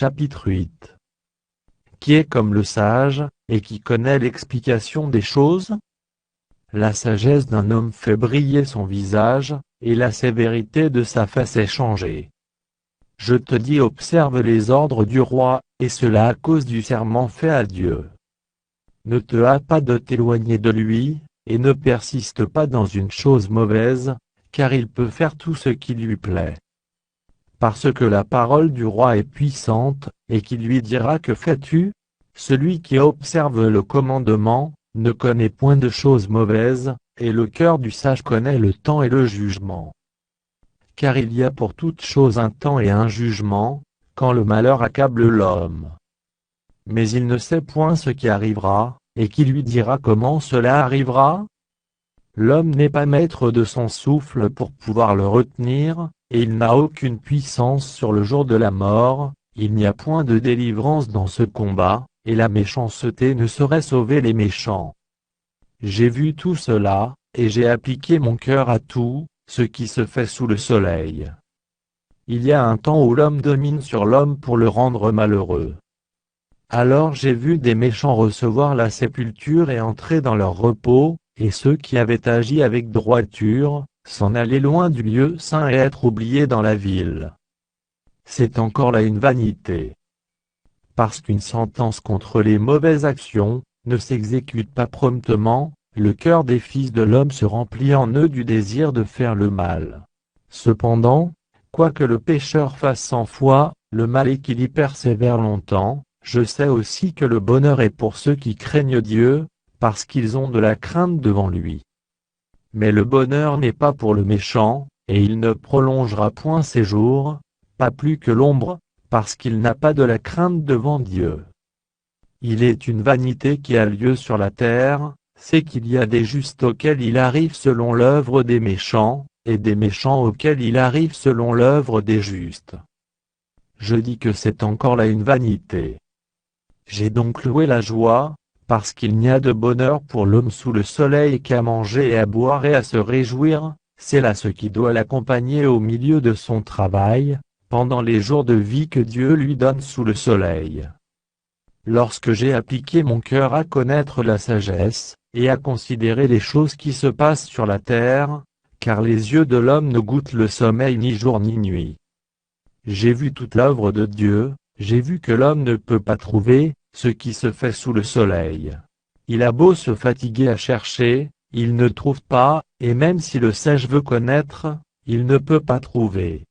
Chapitre 8. Qui est comme le sage, et qui connaît l'explication des choses? La sagesse d'un homme fait briller son visage, et la sévérité de sa face est changée. Je te dis, observe les ordres du roi, et cela à cause du serment fait à Dieu. Ne te hâte pas de t'éloigner de lui, et ne persiste pas dans une chose mauvaise, car il peut faire tout ce qui lui plaît. Parce que la parole du roi est puissante, et qui lui dira: que fais-tu? Celui qui observe le commandement, ne connaît point de choses mauvaises, et le cœur du sage connaît le temps et le jugement. Car il y a pour toute chose un temps et un jugement, quand le malheur accable l'homme. Mais il ne sait point ce qui arrivera, et qui lui dira comment cela arrivera? L'homme n'est pas maître de son souffle pour pouvoir le retenir, et il n'a aucune puissance sur le jour de la mort. Il n'y a point de délivrance dans ce combat, et la méchanceté ne saurait sauver les méchants. J'ai vu tout cela, et j'ai appliqué mon cœur à tout ce qui se fait sous le soleil. Il y a un temps où l'homme domine sur l'homme pour le rendre malheureux. Alors j'ai vu des méchants recevoir la sépulture et entrer dans leur repos, et ceux qui avaient agi avec droiture, s'en aller loin du lieu saint et être oubliés dans la ville. C'est encore là une vanité. Parce qu'une sentence contre les mauvaises actions ne s'exécute pas promptement, le cœur des fils de l'homme se remplit en eux du désir de faire le mal. Cependant, quoique le pécheur fasse 100 fois le mal et qu'il y persévère longtemps, je sais aussi que le bonheur est pour ceux qui craignent Dieu, parce qu'ils ont de la crainte devant lui. Mais le bonheur n'est pas pour le méchant, et il ne prolongera point ses jours, pas plus que l'ombre, parce qu'il n'a pas de la crainte devant Dieu. Il est une vanité qui a lieu sur la terre, c'est qu'il y a des justes auxquels il arrive selon l'œuvre des méchants, et des méchants auxquels il arrive selon l'œuvre des justes. Je dis que c'est encore là une vanité. J'ai donc loué la joie, parce qu'il n'y a de bonheur pour l'homme sous le soleil qu'à manger et à boire et à se réjouir, c'est là ce qui doit l'accompagner au milieu de son travail, pendant les jours de vie que Dieu lui donne sous le soleil. Lorsque j'ai appliqué mon cœur à connaître la sagesse, et à considérer les choses qui se passent sur la terre, car les yeux de l'homme ne goûtent le sommeil ni jour ni nuit. J'ai vu toute l'œuvre de Dieu, j'ai vu que l'homme ne peut pas trouver ce qui se fait sous le soleil. Il a beau se fatiguer à chercher, il ne trouve pas, et même si le sage veut connaître, il ne peut pas trouver.